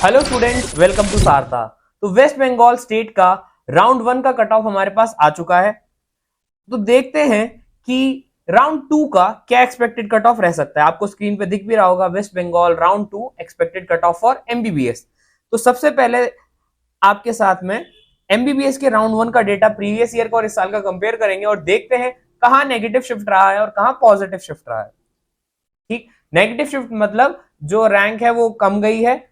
Hello students, welcome to Saartha. तो West Bengal state का round 1 का कट ऑफ हमारे पास आ चुका है। तो देखते हैं कि राउंड 2 का क्या एक्सपेक्टेड कट ऑफ रह सकता है। आपको स्क्रीन पे दिख भी रहा होगा, west Bengal round 2 expected cut off for MBBS. तो सबसे पहले आपके साथ में एमबीबीएस के राउंड 1 का डेटा प्रीवियस ईयर का और इस साल का कंपेयर करेंगे और देखते हैं कहां नेगेटिव शिफ्ट रहा है और कहां पॉजिटिव शिफ्ट रहा है। ठीक, नेगेटिव शिफ्ट मतलब जो रैंक है वो कम गई है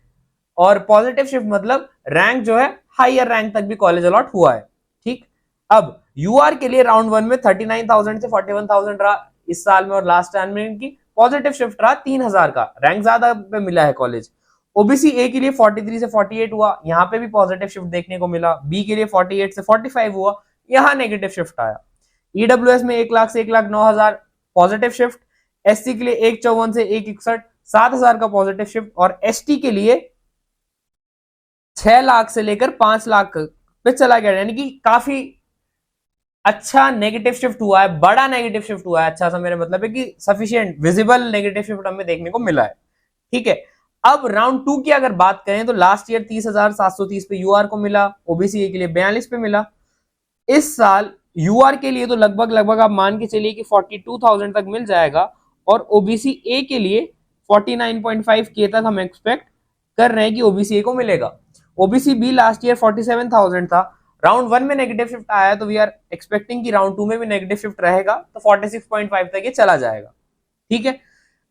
और पॉजिटिव शिफ्ट मतलब रैंक जो है हायर रैंक तक भी कॉलेज अलॉट हुआ है। ठीक, अब यूआर के लिए राउंड 1 में 39,000 से 41,000 रहा इस साल में और लास्ट टाइम में इनकी पॉजिटिव शिफ्ट रहा 3,000 का, रैंक ज्यादा पे मिला है कॉलेज। ओबीसी ए के लिए 43 से 48 हुआ, यहाँ पे भी पॉजिटिव शिफ्ट देखने को मिला। बी के लिए 48 से 45 हुआ, यहाँ नेगेटिव शिफ्ट आया। ईडब्ल्यूएस में 1 लाख से 1,09,000 पॉजिटिव शिफ्ट, एससी के लिए 154 से 161 7,000 का पॉजिटिव शिफ्ट और एसटी के लिए 6 लाख से लेकर 5 लाख पे चला गया, यानी कि काफी अच्छा नेगेटिव शिफ्ट हुआ है, बड़ा नेगेटिव शिफ्ट हुआ है। अच्छा सा मेरा मतलब है कि सफिशिएंट विजिबल नेगेटिव शिफ्ट हमें देखने को मिला है। ठीक है, अब राउंड 2 की अगर बात करें तो लास्ट ईयर 30,730 पे यूआर को मिला, ओबीसी ए के लिए 42 पे मिला। इस साल यूआर के लिए तो लगभग लगभग आप मान के चलिए कि 42,000 तक मिल जाएगा और ओबीसी ए के लिए 49.5 के तक हम एक्सपेक्ट कर रहे हैं कि ओबीसी ए को मिलेगा। ओबीसी बी लास्ट ईयर 47,000 था, राउंड 1 में नेगेटिव शिफ्ट आया तो वी आर एक्सपेक्टिंग कि राउंड 2 में भी नेगेटिव शिफ्ट रहेगा तो 46.5 तक ये चला जाएगा। ठीक है,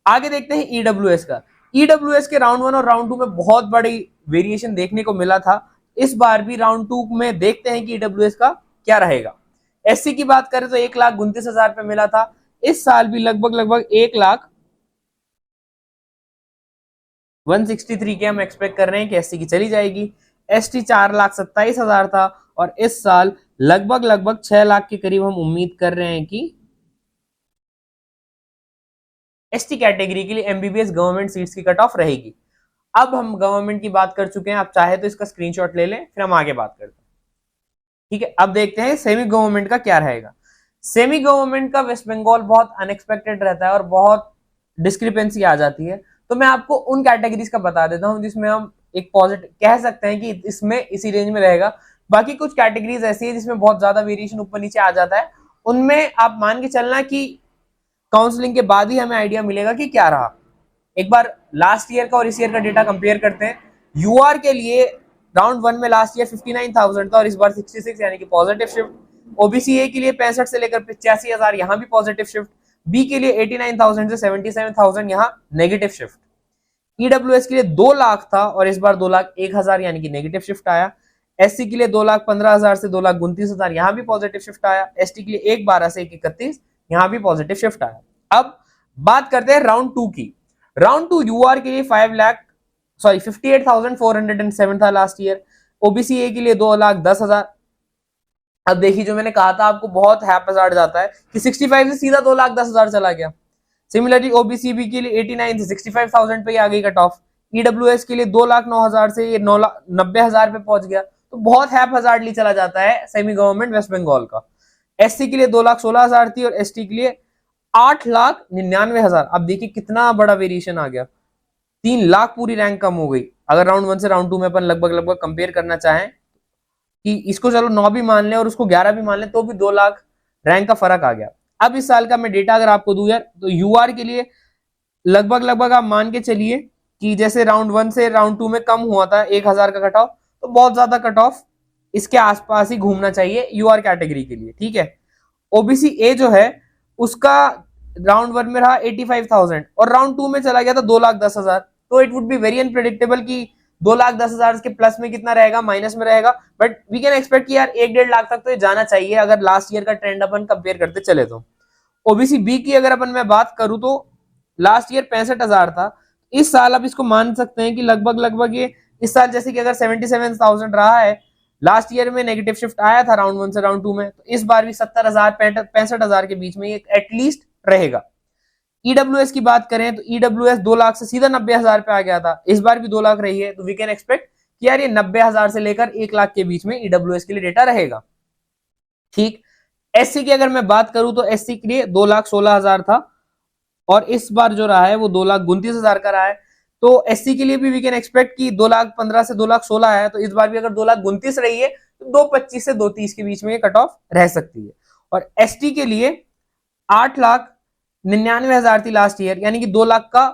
आगे देखते हैं ईडब्ल्यूएस का। ईडब्ल्यूएस के राउंड 1 और राउंड 2 में बहुत बड़ी वेरिएशन देखने को मिला था। इस बार भी राउंड 2 में देखते हैं कि ईडब्ल्यूएस का क्या रहेगा। एससी की बात करें तो 1,29,000 पे मिला था, इस साल भी लगभग लगभग 1,163 के हम एक्सपेक्ट कर रहे हैं कि एससी की चली जाएगी। एसटी 4,27,000 था और इस साल लगभग लगभग 6 लाख के करीब हम उम्मीद कर रहे हैं कि एसटी कैटेगरी के लिए एमबीबीएस गवर्नमेंट सीट्स की कट ऑफ रहेगी। अब हम गवर्नमेंट की बात कर चुके हैं, आप चाहे तो इसका स्क्रीनशॉट ले लें, फिर हम आगे बात करते हैं। ठीक है, अब देखते हैं सेमी गवर्नमेंट का क्या रहेगा। सेमी गवर्नमेंट का वेस्ट बंगाल बहुत अनएक्सपेक्टेड रहता है और बहुत डिस्क्रिपेंसी आ जाती है। तो मैं आपको उन कैटेगरीज का बता देता हूं जिसमें हम एक पॉजिटिव कह सकते हैं कि इसमें इसी रेंज में रहेगा। बाकी कुछ कैटेगरीज ऐसी है जिसमें बहुत ज्यादा वेरिएशन ऊपर नीचे आ जाता है, उनमें आप मान के चलना कि काउंसलिंग के बाद ही हमें आइडिया मिलेगा कि क्या रहा। एक बार लास्ट ईयर का और इस ईयर का डेटा कंपेयर करते हैं। यूआर के लिए राउंड 1 में लास्ट ईयर 59,000 था और इस बार 66, यानी कि पॉजिटिव शिफ्ट। ओबीसी ए के लिए 65 से लेकर 85,000, यहाँ भी पॉजिटिव शिफ्ट। बी के लिए 89,000 से 77,000, यहाँ नेगेटिव शिफ्ट। ईडब्ल्यूएस के लिए 2 लाख था और इस बार 2,01,000, यानी कि नेगेटिव शिफ्ट आया। एससी के लिए 2,15,000 से 2,29,000, यहाँ भी पॉजिटिव शिफ्ट आया। एसटी के लिए 1,12 से 1,31, यहाँ भी पॉजिटिव शिफ्ट आया। अब बात करते हैं राउंड 2 की। राउंड 2 यूआर के लिए 58,407 था लास्ट ईयर। ओबीसी ए के लिए 2,10,000। अब देखिए, जो मैंने कहा था आपको बहुत हैप्पीजार्ड जाता है कि 65 से सीधा 2,10,000 चला गया। सिमिलरली ओबीसी बी के लिए 89 से 65,000 पे आ गई कट ऑफ। ईडब्ल्यूएस के लिए 2,09,000 से 90,000 पे पहुंच गया। तो बहुत हैप्पीजार्डली चला जाता है सेमी गवर्नमेंट वेस्ट बंगाल का। एससी के लिए 2,16,000 थी और एसटी के लिए 8,99,000। अब देखिए कितना बड़ा वेरिएशन आ गया, 3 लाख पूरी रैंक कम हो गई। अगर राउंड 1 से राउंड 2 में अपन लगभग लगभग कंपेयर करना चाहें कि इसको चलो 9 भी मान लें और उसको 11 भी मान लें तो भी 2 लाख रैंक का फर्क आ गया। अब इस साल का मैं डेटा अगर आपको दूं यार, तो यूआर के लिए लगभग लगभग आप मान के चलिए कि जैसे राउंड 1 से राउंड 2 में कम हुआ था 1,000 का कट ऑफ, तो बहुत ज्यादा कट ऑफ इसके आसपास ही घूमना चाहिए यूआर कैटेगरी के लिए। ठीक है, ओबीसी ए जो है उसका राउंड 1 में रहा 85,000 और राउंड 2 में चला गया था 2,10,000। तो it would be very unpredictable कि 2,10,000 के प्लस में कितना रहेगा, माइनस में रहेगा। बट वी कैन एक्सपेक्ट कि यार 1-1.5 लाख तक तो ये जाना चाहिए अगर लास्ट ईयर का ट्रेंड अपन कंपेयर करते चले तो। ओबीसी बी की अगर अपन मैं बात करूं तो लास्ट ईयर 65,000 था, इस साल आप इसको मान सकते हैं कि लगभग लगभग ये इस साल जैसे कि अगर 77,000 रहा है, लास्ट ईयर में नेगेटिव शिफ्ट आया था राउंड 1 से राउंड 2 में, तो इस बार भी 70,000 65,000 के बीच में ये एटलीस्ट रहेगा। ईडब्ल्यूएस की बात करें तो ईडब्ल्यूएस 2 लाख से सीधा 90,000 पे आ गया था, इस बार भी 2 लाख रही है। तो वी कैन एक्सपेक्ट कि यार ये 90,000 से लेकर 1 लाख के बीच में ईडब्ल्यूएस के लिए डेटा रहेगा। ठीक, एससी की अगर मैं बात करूं तो एससी के लिए 2,16,000 था और इस बार जो रहा है वो 2,29,000 का रहा है। तो एससी के लिए भी वी कैन एक्सपेक्ट कि 2,15,000 से 2,16,000 है, तो इस बार भी अगर 2,29,000 रही है तो 2,25,000 से 2,30,000 के बीच में कट ऑफ रह सकती है। और एसटी के लिए 8,99,000 थी लास्ट ईयर, यानी कि 2 लाख का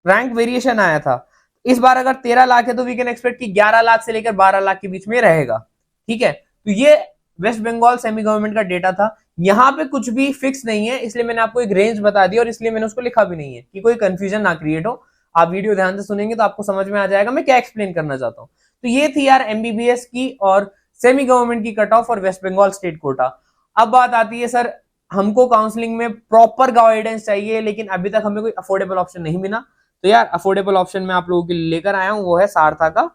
रैंक वेरिएशन आया था। इस बार अगर 13 लाख है तो वी कैन एक्सपेक्ट कि 11 लाख से लेकर 12 लाख के बीच में रहेगा। ठीक है, तो ये वेस्ट बंगाल सेमी गवर्नमेंट का डेटा था। यहां पे कुछ भी फिक्स नहीं है, इसलिए मैंने आपको एक रेंज बता दी और इसलिए मैंने उसको लिखा भी नहीं है कि कोई कंफ्यूजन ना क्रिएट हो। आप वीडियो ध्यान से सुनेंगे तो आपको समझ में आ जाएगा मैं क्या एक्सप्लेन करना चाहता हूं। तो ये थी यार एमबीबीएस की और सेमी गवर्नमेंट की कट ऑफ और वेस्ट बंगाल स्टेट कोटा। अब बात आती है सर, हमको काउंसलिंग में प्रॉपर गाइडेंस चाहिए, लेकिन अभी तक हमें कोई अफोर्डेबल ऑप्शन नहीं मिला। तो यार अफोर्डेबल ऑप्शन मैं आप लोगों के लिए लेकर आया हूं, वो है सारथा का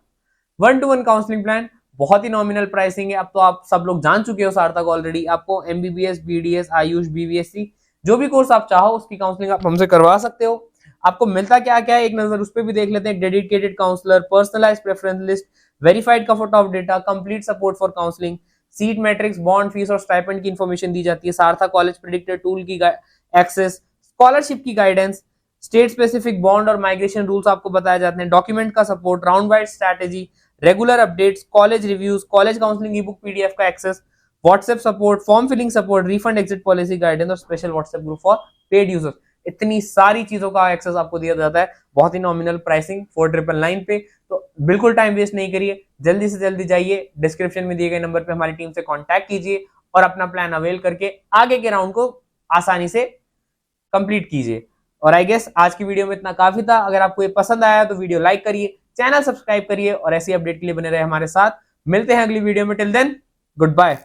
1-to-1 काउंसलिंग प्लान। बहुत ही नॉमिनल प्राइसिंग है। अब तो आप सब लोग जान चुके हो सारथा को ऑलरेडी। आपको एमबीबीएस, बीडीएस, आयुष, बीवीएससी जो भी कोर्स आप चाहो उसकी काउंसलिंग आप हमसे करवा सकते हो। आपको मिलता क्या क्या है एक नजर उस पर भी देख लेते हैं। Dedicated counsellor, personalise preference list, verified cut off data, complete support for counselling, seat matrix, bond fees और स्टाइपेंड की इंफॉर्मेशन दी जाती है। सारथा कॉलेज प्रेडिक्टर टूल की एक्सेस, स्कॉलरशिप की गाइडेंस, स्टेट स्पेसिफिक बॉन्ड और माइग्रेशन रूल्स आपको बताए जाते हैं, डॉक्यूमेंट का support, round wide strategy, regular updates, college reviews, college counselling ebook PDF का access, WhatsApp support, form filling support, refund exit policy guidance और special WhatsApp group for paid users. इतनी सारी चीजों का एक्सेस आपको दिया जाता है। बहुत ही नॉमिनल प्राइसिंग 4,999 पे। तो बिल्कुल टाइम वेस्ट नहीं करिए, जल्दी से जल्दी जाइए, डिस्क्रिप्शन में दिए गए नंबर पे हमारी टीम से कॉन्टैक्ट कीजिए और अपना प्लान अवेल करके आगे के राउंड को आसानी से कंप्लीट कीजिए। और आई गेस आज की वीडियो में इतना काफी था। अगर आपको ये पसंद आया तो वीडियो लाइक करिए, चैनल सब्सक्राइब करिए और ऐसी अपडेट के लिए बने रहे हमारे साथ। मिलते हैं अगली वीडियो में। Till then good bye.